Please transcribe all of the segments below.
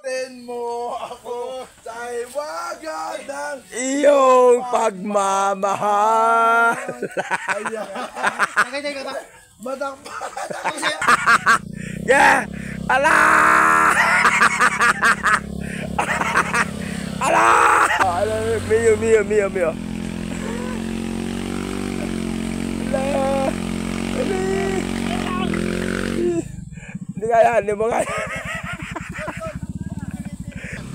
Sagutin mo ako sa iwagan ng iyong pagmamahal. Nakitay ka ba? Matakpan. Yeah! Ala! Ala! Ala! Mio. Ala! Hindi kaya, hindi mo kaya.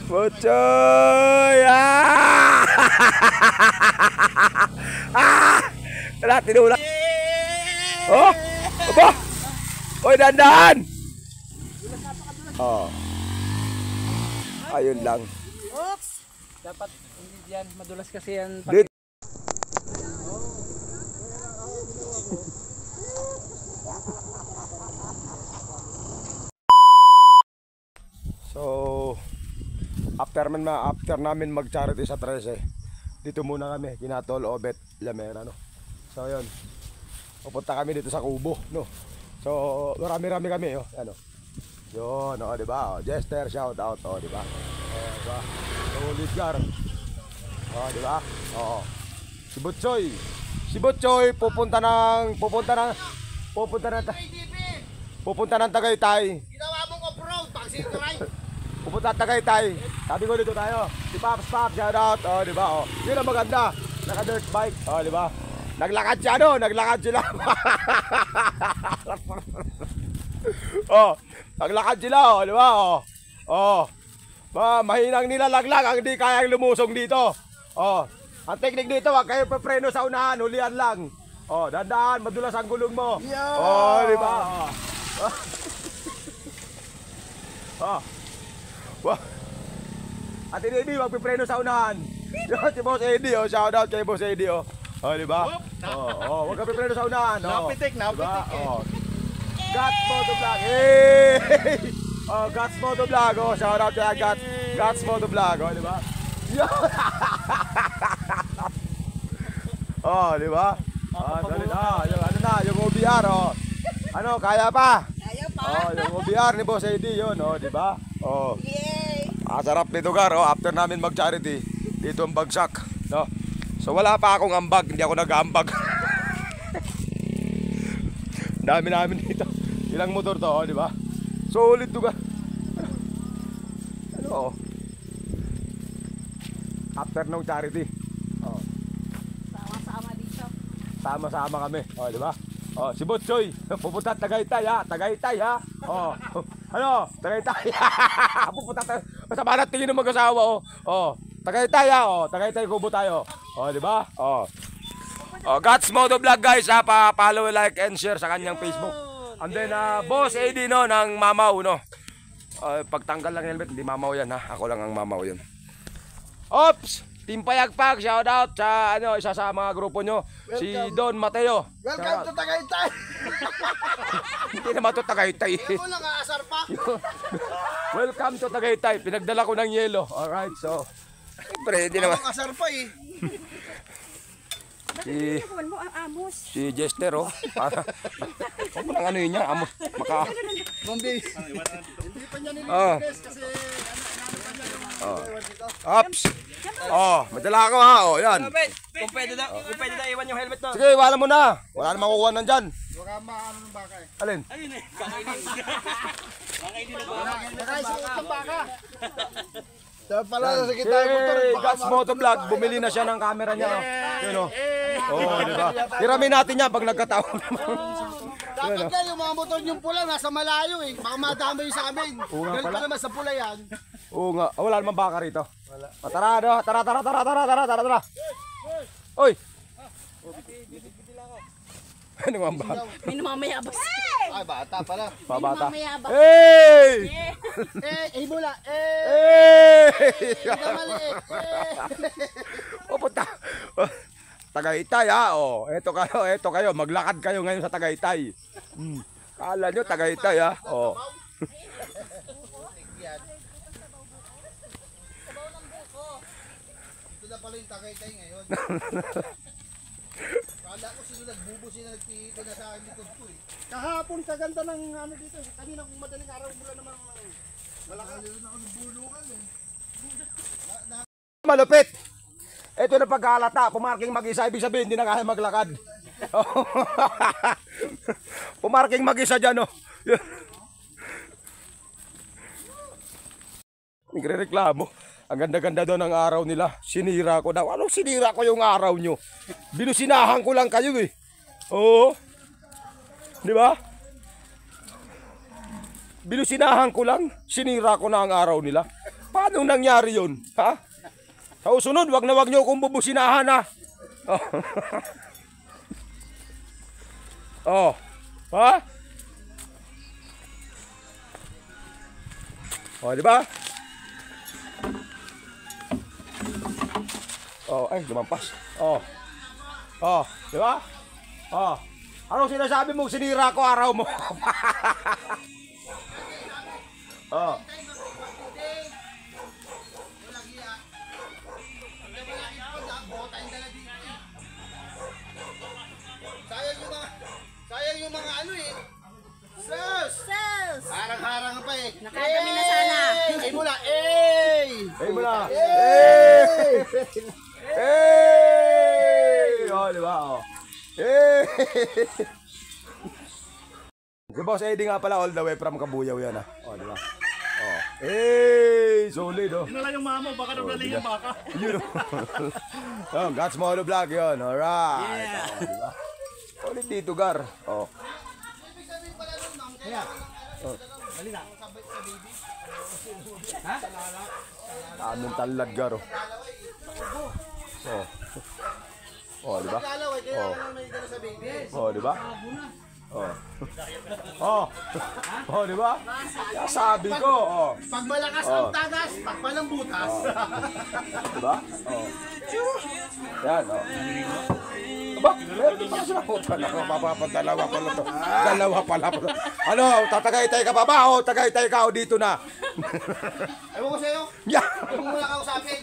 Bochoy! Wala, tinula. Oh! Aba! Oy, dandan! Oh. Ayun lang. Oops! Dapat hindi yan, madulas kasi yan. Dito. So, after namin mag-charity sa 13, dito muna kami, Kinatol, Obet, Lamera, no. So, yun. Pupunta kami dito sa Kubo, no. So, marami-rami kami, oh. Ano? Yun, oh, di ba? Oh, Jester, shout out, oh, di ba? Oh, di ba? So, Lidgar. Oh, di ba? Oh. Si Butchoy pupunta ng Tagaytay. Ginawa mong off-road, pag-sitry. Pupunta Tagaytay. Sabi ko dito tayo. Si Pops, shout out. Oh, di ba? Oh. Yun ang maganda. Naka-dirt bike. Oh, di ba? Naglakad siya, no? Naglakad sila. Oh, naglakad sila, oh, di ba? Oh. Oh. Mahinang nilalaglag ang hindi kayang lumusong dito. Oh. Ang teknik dito, wag kayo papreno sa unahan, hulihan lang. Oh, dandaan, madulas ang gulong mo. Oh, di ba? Oh. Oh. Wow. At hindi magpipreno sa unahan. Yun, si Boss Eddie, oh, shout out kay Boss Eddie, oh. Oh, di ba? Oh, wag ka pipreno sa unahan, oh. Napitik. Oh. Guts Motovlog. Hey! Oh, Guts Motovlog, oh, shout out kay Guts Motovlog, oh, di ba? Oh, di ba? Ah, dali na. Yung OBR, oh. Ano, kaya pa? Kaya pa. Oh, yung OBR ni Boss Eddie, yun, oh, di ba? Oh. Yay! Sarap nito, Gar, oh, after namin mag-charity, dito ang bagsak, no? So wala pa akong ambag, hindi ako nag-ambag. Dami namin dito. Ilang motor to, oh, di ba? Solid to, Gar. Ano, oh. After ng charity. Oh. Sama-sama dito. Sama-sama kami, oh, di ba? Oh, si Butchoy, pupunta Tagaytay, ha? Tagaytay, ha? Oh. Ano? Tagaytay. Pupunta tayo. Sa banat tingin ng mag-asawa, oh. Oh. Tagaytay, ha? Oh, Tagaytay Kubo tayo. Oh, di ba? Oh. Oh, Guts Motovlog, guys, ha? Pa-follow, like and share sa kanyang Facebook. And then Boss Eddie, no, ng Mamaw, no. Pagtanggal lang helmet, hindi Mamaw yan, ha? Ako lang ang Mamaw yan. Ops! Team Payagpag, shout out sa isa sa mga grupo nyo, si Don Mateo. Welcome to Tagaytay. Hindi naman to Tagaytay. Ako lang aasar pa. Welcome to Tagaytay. Pinagdala ko ng yelo. Alright, so siyempre, hindi naman. Ako asar pa eh. Si Jester, oh. Para huwag mo nang ano yun niya, amos. Bombay. Hindi pa niya nililigres kasi Ops. Oh, madala ako, ha. Oh, yan. Kung pwede na iwan yung helmet na. Sige, wala mo na. Wala namang kukuha nandyan. baka maano ng baka eh. Alin? Ayun eh, kakainin. Kakainin na baka. Nakaisuot ng baka. Dapat pala sa kita Si yung motor. Guts Motovlog, bumili na siya ng camera niya. Yun, oh. Oh, di ba? Hiramin natin niya pag nagkataon naman. Dapat yan, yung mga motor yung pula, nasa malayo eh. Baka madamay sa amin. nga Galit pala. pa naman sa pula yan. Oo nga. Oh, wala naman baka rito. Wala. Tara, tara. Oy! Ano nga ba? May namamayabas. Ay, bata pala. Pabata. Namamayabas. Hey! Mula. Hey! Maliit. O puta. Tagaytay, ha. Oh, eto kayo. Maglakad kayo ngayon sa Tagaytay. Kala nyo Tagaytay, ha. Oh. Ito na pala yung Tagaytay ngayon. Kala ko sino nagbubo, sino nagpihito na sa akin dito ko eh. Kahapon kaganda ng ano dito. Kanina kung madaling araw mula naman Malupit. Ito na pagkalata, pumarking mag-isa, ibig sabihin hindi na kaya maglakad. Pumarking mag-isa dyan, oh. Nagre-reklamo. Ang ganda-ganda daw ng araw nila. Sinira ko daw. Anong sinira ko yung araw nyo? Binusinahan ko lang kayo eh. Oo. Di ba? Binusinahan ko lang. Sinira ko na ang araw nila. Paano nangyari yun? Ha? Sa usunod, wag nyo akong bubusinahan ha. Oh. Ha? Oh, di ba? Oh, ay, lumampas. Oh. Oh, di ba? Oh. Anong sinasabi mong sinira ko araw mo? Oh. Sayang yung mga ano eh. Sus! Sus! Harang-harang pa eh. Nakadami na sana. Ay mula, eh! Ay mo na. Eh! Eh! Oh, di ba? Oh. Eh! Si Boss Eddie nga pala all the way from Kabuyaw yan ah. Oh, di ba? Oh. Eh! Solid oh. Yun na lang yung mama, baka nang naling yung baka. Yun oh. Oh, God's Molo Vlog yun. Alright. Yeah. Oh, di ba? Solid dito, Gar. Oh. Oh. Anong talad, Gar oh. Oh. Oh, di ba? Oh. Oh, di ba? Oh. Oh. Oh, di ba? Sabi ko, oh. Pag malakas ang tagas, pag palang butas. Di ba? Oh. Yan, oh. Aba, meron pa sila po. Dalawa pala to. Dalawa pala. Ano, tatagaytay ka pa ba? O, tagaytay ka o dito na. Ewan ko sa'yo. Yeah. Huwag mo muna kausapin.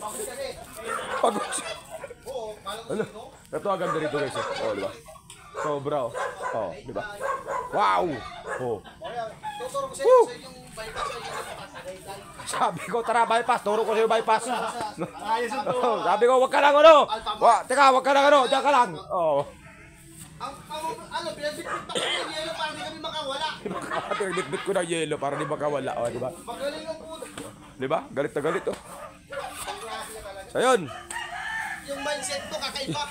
Bakit ka rin? Pagod. Oo, palang Ano? Ito ang ganda rito guys. Oh, di ba? Sobra oh. Oh, di ba? Wow! Oh. Tuturo ko sa'yo yung bypass na yun. Sabi ko, tara bypass. Turo ko sa'yo bypass. Ayos ang to. Sabi ko, wag ka lang ano. Teka, wag ka lang ano. Diyan ka lang. Oh. Ano, pinagbitbit pa ko yung yelo para di kami makawala. Pinagdikbit ko ng yelo para di makawala. Oh, di ba? Magaling ang puto. Di ba? Galit na galit oh. So yun. Yung mindset ko kakaiba.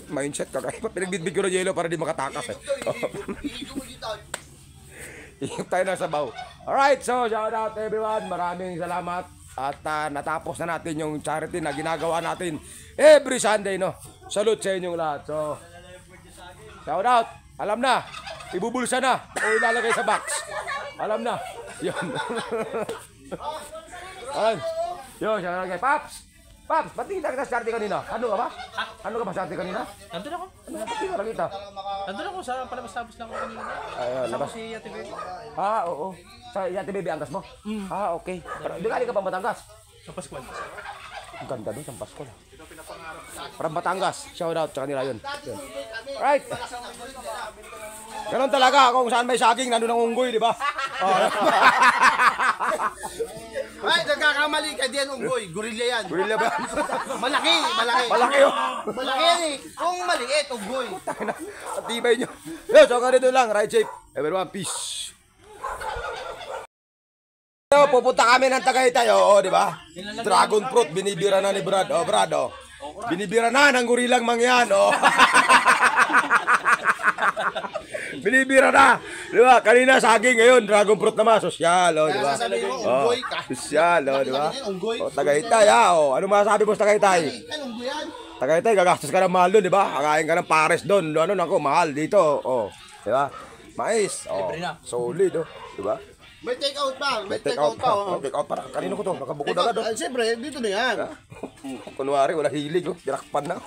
Mindset kakaiba. Pinagbitbit ko ng yelo para di makatakas eh. Ihigo mo dito. Iikot tayo ng sabaw. Alright, so shout out everyone. Maraming salamat. At natapos na natin yung charity na ginagawa natin every Sunday, no? Salute sa inyong lahat. So, shout out. Alam na. Ibubulsa na. O ilalagay sa box. Alam na. Yun. Ayan. Yun, shout out kay Paps. Paps, ba't hindi kita sa charity kanina? Ano ka ba? Ano ka ba sa charity kanina? Nandun ako. Ano ka ba nakita? Nandun ako sa palabas-labas lang ako kanina. Ayun, Kasama labas. ko si Ate Baby. Ah, oo. Sa Yate Baby, Angkas mo? Ah, okay. Pero di ka pa Batangas? Sa Pascual. Ang ganda doon sa Pasko na. From Batangas. Shout out sa kanila yun. Right. Ganon talaga kung saan may saging, nandun ang unggoy, di ba? Oh. Ay, nagkakamali ka diyan, unggoy. Gorilla yan. Gorilla ba? Malaki, malaki. Malaki oh. Malaki yan eh. Kung maliit, unggoy. At tibay nyo. Yo, so ganito lang. Ride safe. Everyone, peace. So, pupunta kami ng Tagaytay, oo, di ba? Dragon fruit, binibira na ni Brad. Oh, Brad, oh. Binibira na ng gorilang mangyan, oh. Binibira na. Di ba? Kanina saging, ngayon dragon fruit naman. Sosyal, oh, di ba? Kaya sasabihin mo, Oh, unggoy ka. sosyal, oh, di ba? Unggoy. Oh, Tagaytay, ha, oh. Ano masasabi mo sa Tagaytay? Ay, unggoy yan. Tagaytay, gagastos ka ng mahal doon, di ba? Kakain ka ng pares doon. Ano nako, mahal dito, oh. Di ba? Mais, oh. Solid, oh. Di ba? May take out pa. May Take take out out pa. oh. Take out para. Kanino ko to? Nakabukod Take out. agad, oh. Siyempre, dito na yan. Kunwari, wala hilig, oh. Dirakpan na.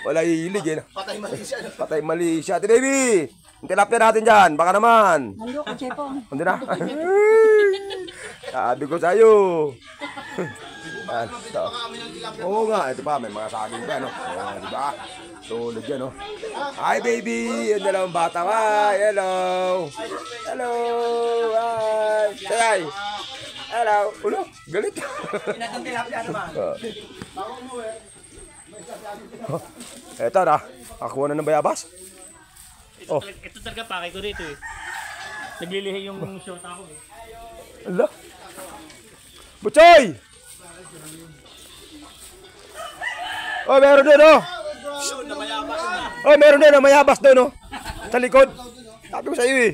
Wala hilig, eh. Patay mali siya. Patay mali siya. Ate baby! Ang tilapia natin dyan. Baka naman. Nandun ko, Jepong. Hindi na. Sabi ko sa'yo. Yan, so. Oo nga. Ito pa. May mga saging pa, no? Oh, diba? Solid yan, oh. Hi, baby! Yung dalawang bata. Hi, hello! Hello! Hi! Say hi! Hello! Ulo, galit. Eto na, akuha na ng bayabas. Oh. Ito talaga pakay ko dito eh. Naglilihi yung short ako eh. Ala! Butchoy! Oh, meron din, oh! Oh, meron din, oh, mayabas doon, oh. Sa likod. Sabi ko sa iyo, eh.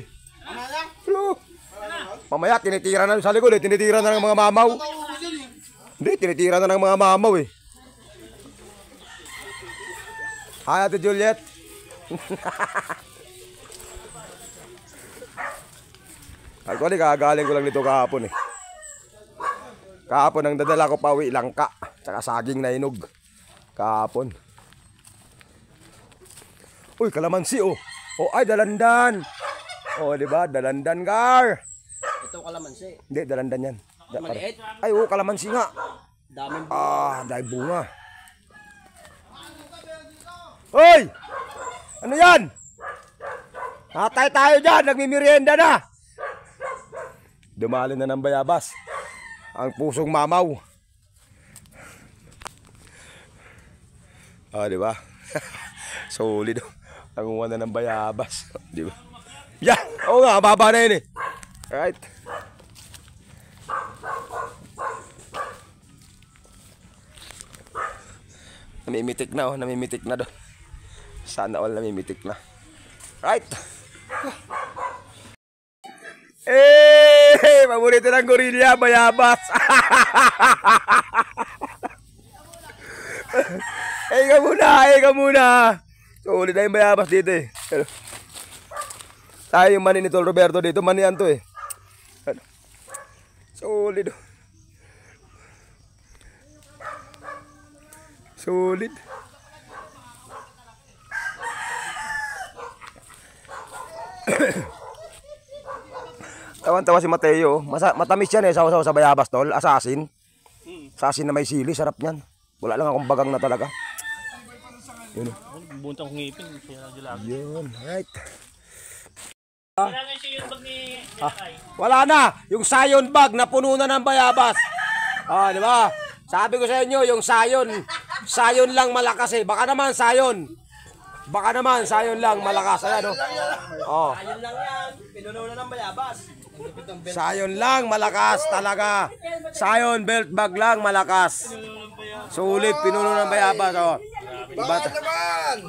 Hello. Mamaya, tinitira na sa likod, eh. Tinitira na ng mga mamaw. Hindi, tinitira na ng mga mamaw, eh. Hi, Ate Juliet. Actually, kagaling ko lang nito kahapon, eh. Kahapon, ang dadala ko pa uwi, langka. Tsaka saging na inog. Kahapon. Uy, kalamansi, oh. Oh, ay, dalandan. Oh, di ba? Dalandan, Gar. Ito kalamansi. Hindi, dalandan yan. Maliit. Ay, oh, kalamansi nga. Daming Dahil bunga. Hoy! Ano yan? Hatay tayo dyan, nagmimerienda na. Dumali na ng bayabas. Ang pusong mamaw. Ah, di ba? Solid. Nangunga na ng bayabas. Di ba? Yan! Oo nga, baba na yun eh. Alright. Namimitik na, oh. Namimitik na doon. Sana all namimitik na. Right. Eh, paborito ng gorilla, bayabas. Eh ka muna. Sulit na yung bayabas dito eh. Tayo yung mani ni Tol Roberto dito, mani yan to eh. Solid. Solid. Tawan-tawa si Mateo. Matamis yan eh, saw-saw sa bayabas, Tol. Asasin. Asasin na may sili, sarap niyan. Wala lang akong bagang na talaga. Yun. Buntang kong ngipin. Yun, right. Kailangan siya yung bag ni Jakay. Wala na, yung sayon bag na puno na ng bayabas. Ah, di ba? Sabi ko sa inyo, yung sayon lang malakas eh. Baka naman sayon lang malakas. Ayan, oh. Ayun lang yan. Pinuno na ng bayabas. Sayon lang malakas talaga. Sayon belt bag lang malakas. Sulit pinuno ng bayabas, oh.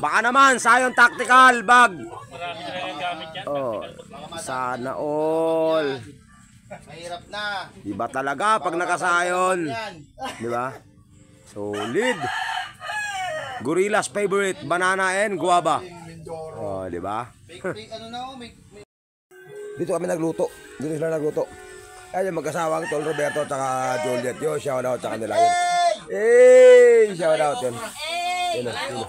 Baka naman sayon tactical bag. Marami na rin ang gamit yan. Oh. Sana all. Mahirap na. Iba talaga pag nakasayon. Di ba? Solid. Gorilla's favorite, banana and guava. Oh, di ba? Ano na oh, Dito kami nagluto. Dito sila nagluto. Ay, yung mag-asawang Tol Roberto at Juliet. Yo, shout out sa kanila yun. Eh, shout out yun. Yun, yun.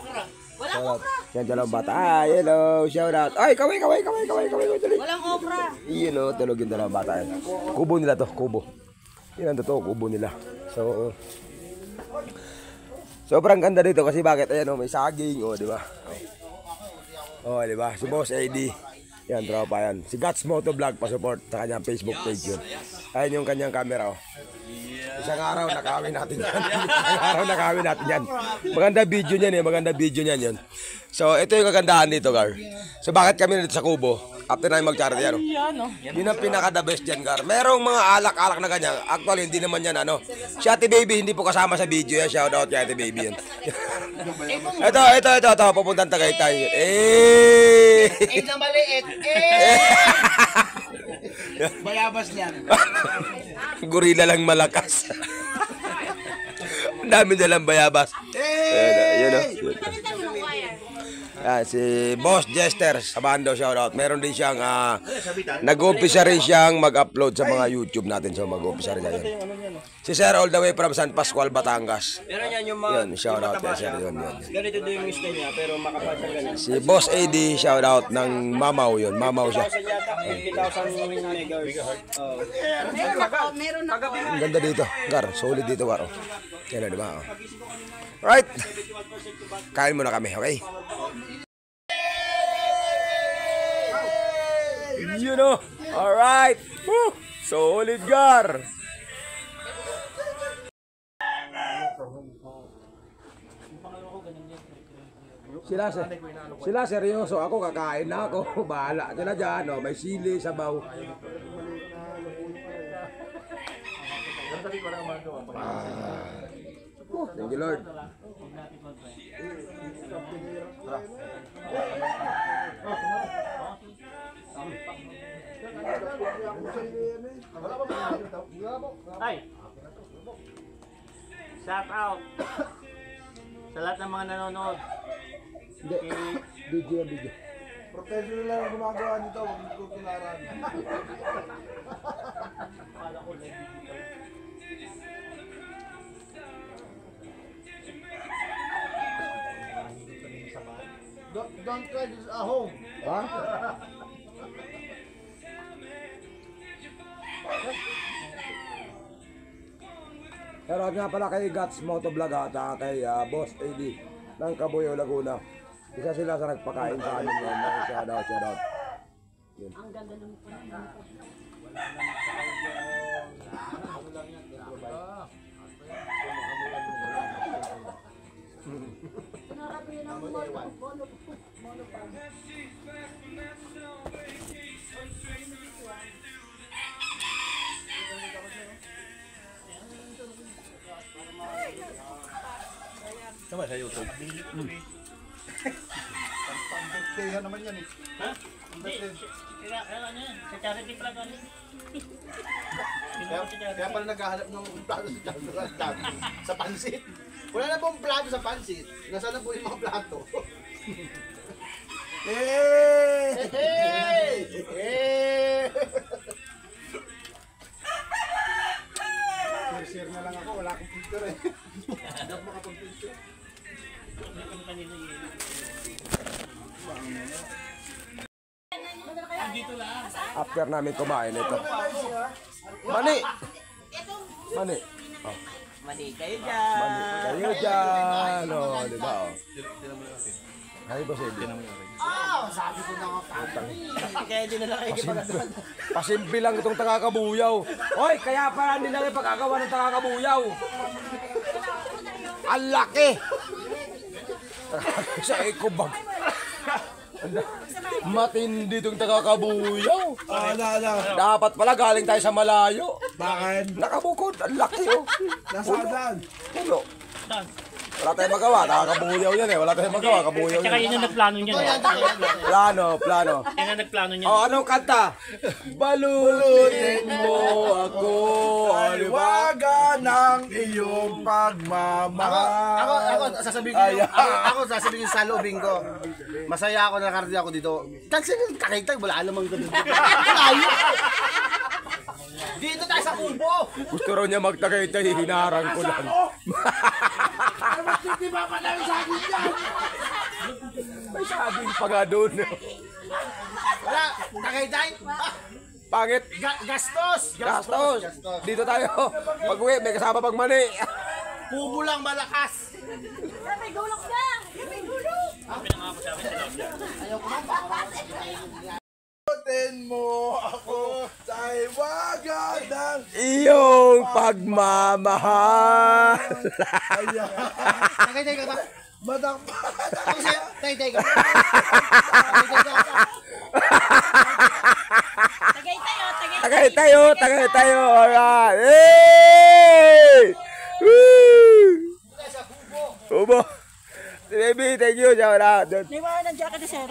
Shout out. Yan, dalawang bata. Ah, hello, shout out. Ay, kaway. Walang okra. Yun, oh, tulog yung dalawang bata. Yan. Kubo nila to, kubo. Yan ang totoo, kubo nila. So, sobrang ganda dito kasi bakit? Ayan, oh, may saging, oh, di ba? Oh, di ba? Si Boss AD. Yan, tropa yan. Si Guts Motovlog, pa-support sa kanyang Facebook page yun. Ayan yung kanyang camera, oh. Isang araw nakawin natin yan. Maganda video niyan eh, maganda video niyan yun. So, ito yung kagandahan dito, Gar. So, bakit kami nandito sa Kubo? After na yung mag-charity, ano? Yun ang pinaka-the best dyan, Gar. Merong mga alak-alak na ganyan. Actually, hindi naman yan, ano. Si Ate Baby, hindi po kasama sa video yan. Shout out kay Ate Baby yan. Ito. Pupuntang Tagaytay. Eh na maliit. Bayabas niyan. Gorilla lang malakas. Ang dami nilang bayabas. Yun. Yan, si Boss Jester sa bando, shoutout. Meron din siyang nag-umpisa rin siyang mag-upload sa mga YouTube natin. So mag-umpisa rin yan. Si Sir all the way from San Pascual, Batangas. Pero yan yung mga... Yun, shoutout kay Sir. Yun. Ganito din yung style niya, pero makapal siya ganun. Si Boss AD, shoutout ng Mamaw yun. Mamaw siya. 50,000 megahertz. Meron ako. Ang ganda dito. Gar, solid dito, Gar. Yan na, di ba? Right. Kain muna kami, okay? You know. Alright. Woo. Solid gar. Sila seryoso, ako kakain na ako. Bahala sila dyan, oh. May sili, sabaw. Thank you, Lord. Ay! Shout out! Sa lahat ng mga nanonood. Hindi, video. Professional lang ang gumagawa nito, huwag ko kilaran. Don't try this at home. Ha? Pero nga pala kay Guts Motovlog at kay Boss AD ng Cabuyao, Laguna. Isa sila sa nagpakain sa amin yun. Shout out. Yun. Ang ganda ng Sama sa YouTube. Kaya naman yan eh. Ha? Hindi. Ano yan? Sa charity vlog ano? Kaya pala naghahanap ng plato sa pansit. Wala na pong plato sa pansit. Nasaan na po yung mga plato? Hey! Share na lang ako, wala akong picture eh. Hindi ako makapag-picture. After namin kumain ito. Mani! Oh. Mali kayo dyan. Mani kayo dyan. Oh, di ba? Oh. Ay, Boss AD. Sabi ko na nga Kaya di na lang kayo ipagagawa. Pasimple lang itong tagakabuyaw. Hoy, kaya pala nila yung pagkagawa ng tagakabuyaw. Ang laki! Sa ekobag. Matindi itong tagakabuyaw. Dapat pala galing tayo sa malayo. Bakit? Nakabukod, ang laki oh. Nasaan? Puno. Wala tayong magawa, nakakabuyaw yan eh. Wala tayong magawa, kabuyaw Tsaka yan. yun yung nagplano niya. Plano. Yan ang nagplano niya. Oh, anong kanta? Balutin mo ako, aliwaga ng iyong pagmamahal. Ako sasabihin sa loobing ko. Masaya ako, nakarating ako dito. Kasi kakita, wala namang ganun. Malayo. Dito tayo sa kubo. Gusto raw niya magtagaytay, hinarang ko lang. Hindi ba pa namin sa akin yan? May sabing pa nga doon. Wala, tagaytay. Pangit. Gastos. Dito tayo. Pag-uwi, may kasama pag mani. Kubo lang malakas. May gulok na! May gulok! Balutin mo ako sa iwaga ng Iyong pagmamahal. Tagaytay ka ba? Matakpan. Ako sa'yo, tagaytay ka. Tagay tayo. Alright. Hey! Woo! Ubo. Baby, thank you. Shout out. Di ba ng jacket ni sir?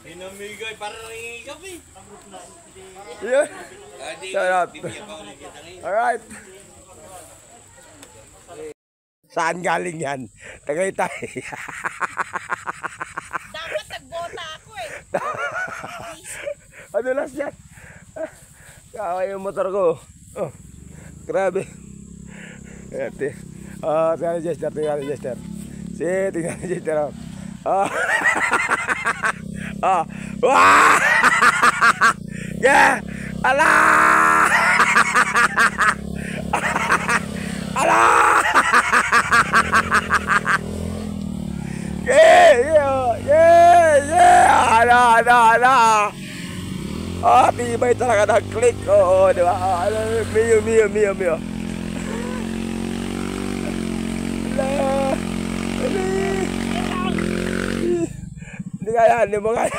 Pinamigay para rin kami. Yun. Shout out. Alright. Saan galing yan? Tagaytay. Dapat nagbota ako eh. Ano last yan? Kaway yung motor ko. Oh, grabe. Tingnan ni Jester. Tingnan ni Jester. Wah! Yeah! Alah! Ala! Yeah! Ala! Ah, tibay talaga nag-click. Oo, di ba? Mio. Ala! Hindi kaya, hindi mo kaya.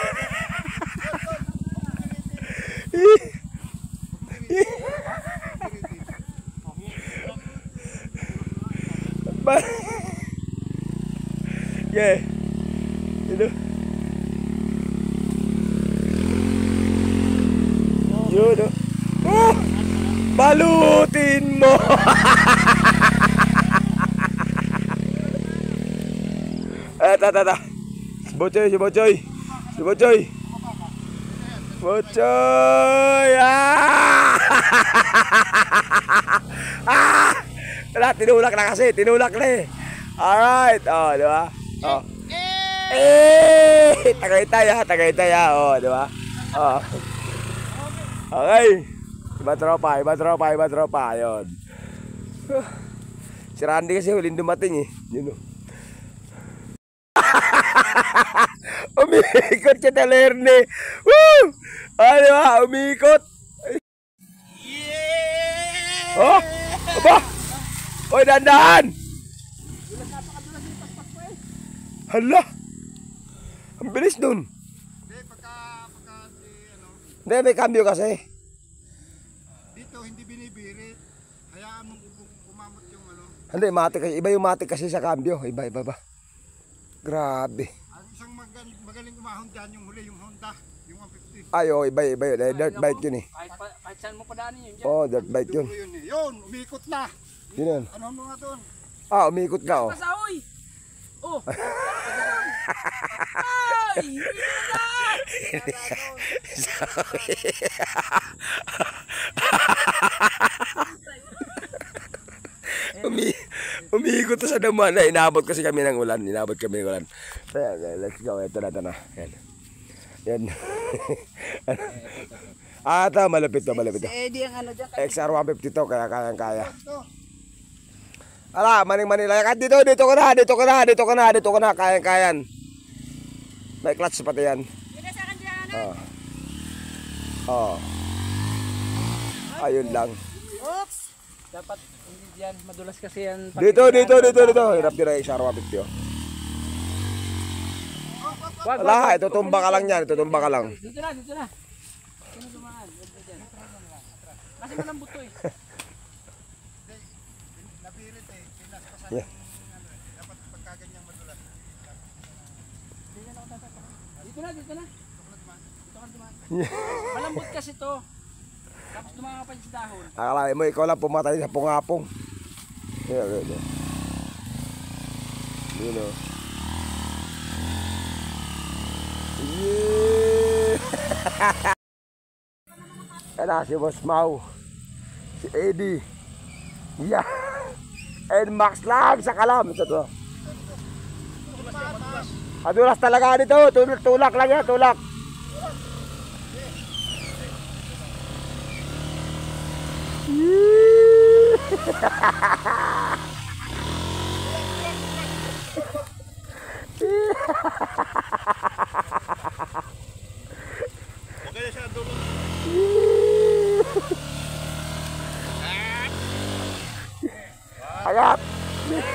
Yeah. Ito. Yun. Oh! Balutin mo! Tata. Si Bochoy. Ah! Ah! Wala, tinulak na eh. Alright. Oh, di ba? Oh. Tagaytay ha. Oh, di ba? Oh. Okay. Iba tropa. Ayun. Si Randy kasi huling dumating eh. Yun o. Umikot siya Talerne. Woo! Ah, di ba? Umikot. Oh! Aba! Oy, dandan! Hala! Ang bilis dun. Hindi, may cambio kasi. Dito hindi binibirit. Hayaan mong kumamot yung ano. Hindi, matik kasi. Iba yung matik kasi sa cambio. Iba ba? Grabe. Ang isang magaling umahon dyan yung huli, yung Honda, yung 150. Ay, oh, iba yun. Dirt bike yun eh. Kahit saan mo padaanin yun dyan. Oh, dirt bike yun. Yun, yun, umikot na. Yun yun. Ano mo nga doon? Ah, umikot ka oh. Pasahoy! Oh! Ay! Umiikot to sa damuhan na inabot kasi kami ng ulan. Kaya, let's go. Ito na. Yan. Ata, malapit to. Eddie ang ano dyan. XR 150 to, kaya kaya. Ala, Manila. Dito ka na. Kayan. May clutch pati yan. Binasakan dyan. Oh. Ayun lang. Oops. Dapat hindi dyan. Madulas kasi yan. Dito. Hirap din ang XR 150 oh. Wala, itutumba ka lang yan. Dito na. Sino dumaan? Kasi malambot to eh. Nabirit eh. Pinaspasan Yeah. dapat pagkaganyang madulas. Dito na. Dito ka dumaan. Malambot kasi to. Tapos dumaan ka pa sa dahon. Akala mo, ikaw lang pumatay sa pungapong. Yun. Yun o. Yeah! Yan si Boss Mau. Si Eddie. Yeah! And Max lang sa kalam. Ito to. Madulas talaga dito. Tulak lang yan. Tulak. Agap. Yeah.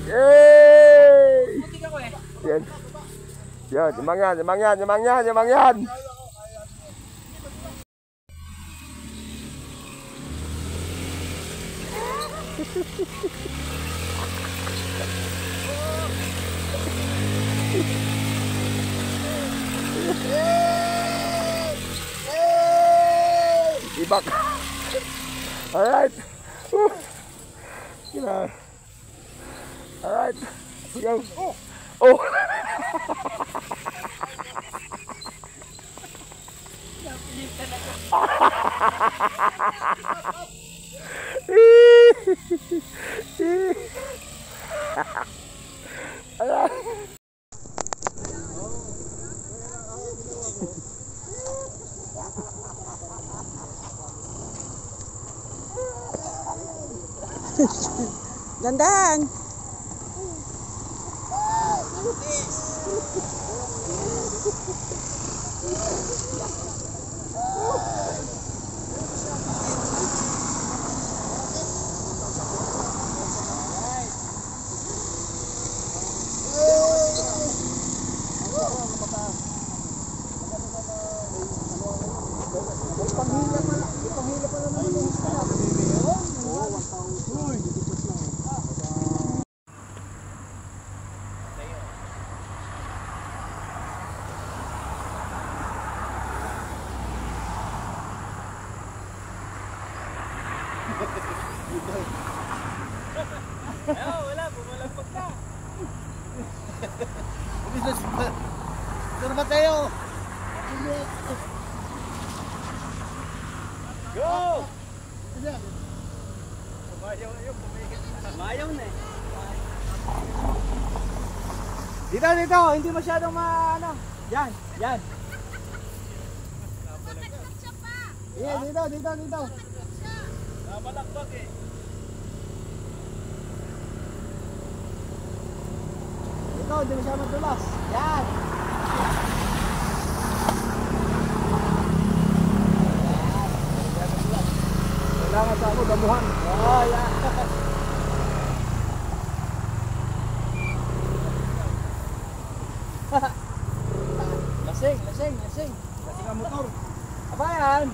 Yay! Putik ako eh. Yan. Yumang yan. Ibak. Alright. Alright. Go. Oh. Dandan. Sir Mateo! Go! Mayaw na eh. Dito! Hindi masyadong ano. Yan! Yeah, dito! Nabalakbak eh. Dito, hindi masyadong madulas. Yan! Kailangan sa ako, damuhan. Oh, yan! Lasing. Lasing ang motor. Aba yan!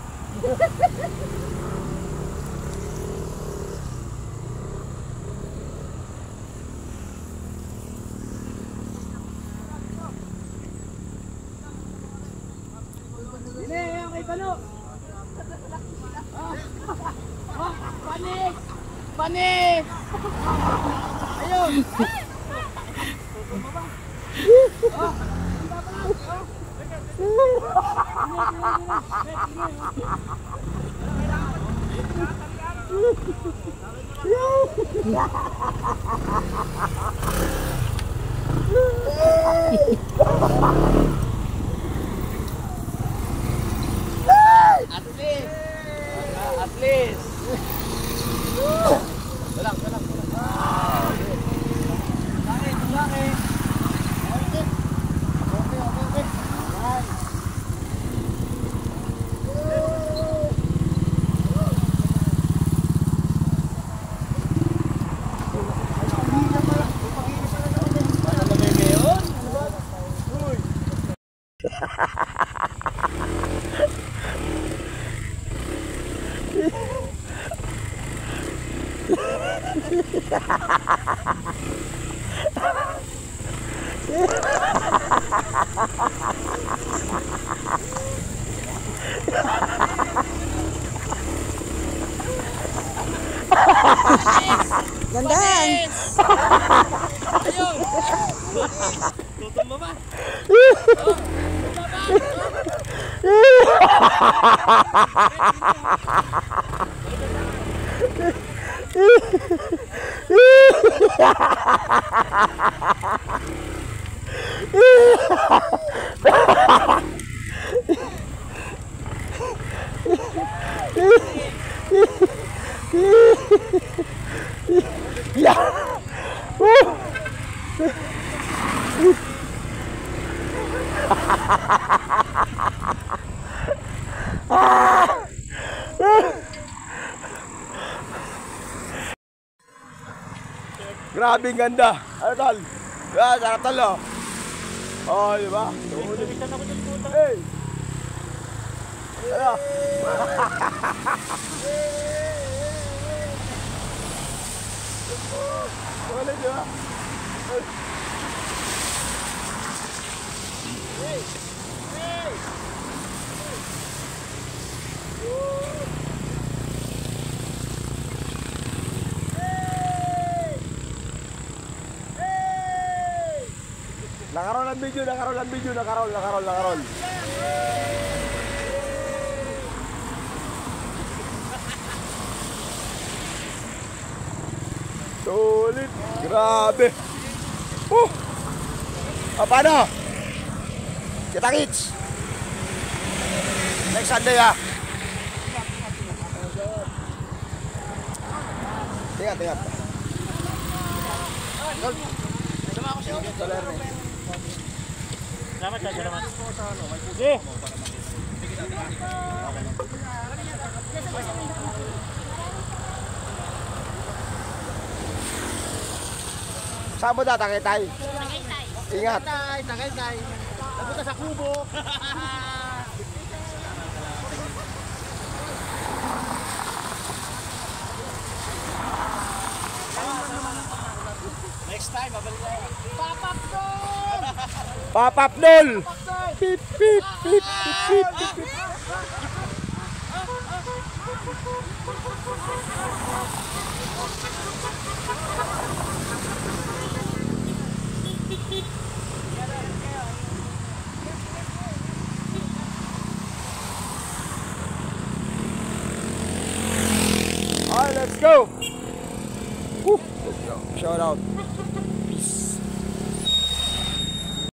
Dine, yung kay Pano! Panik! Ayun! At least. Laki. Dandan. Ayun. Tutumba ba? Grabe ang ganda. Ano tol? Ah, sarap tol oh. Oh, di ba? Hey! Ano? Wala di ba? Nakaroon ang video, nakaroon. Sulit, grabe. Paano? Kita-kits. Next Sunday ah. Ingat, ingat. Salamat, salamat. Sige. Saan mo da, Tagaytay? Ingat. Tagaytay. Napunta sa kubo. Next time, babalik tayo. Papapdol! Pip, pip, pip, pip, pip, pip. Alright, let's go! Woo, let's go. Shout out.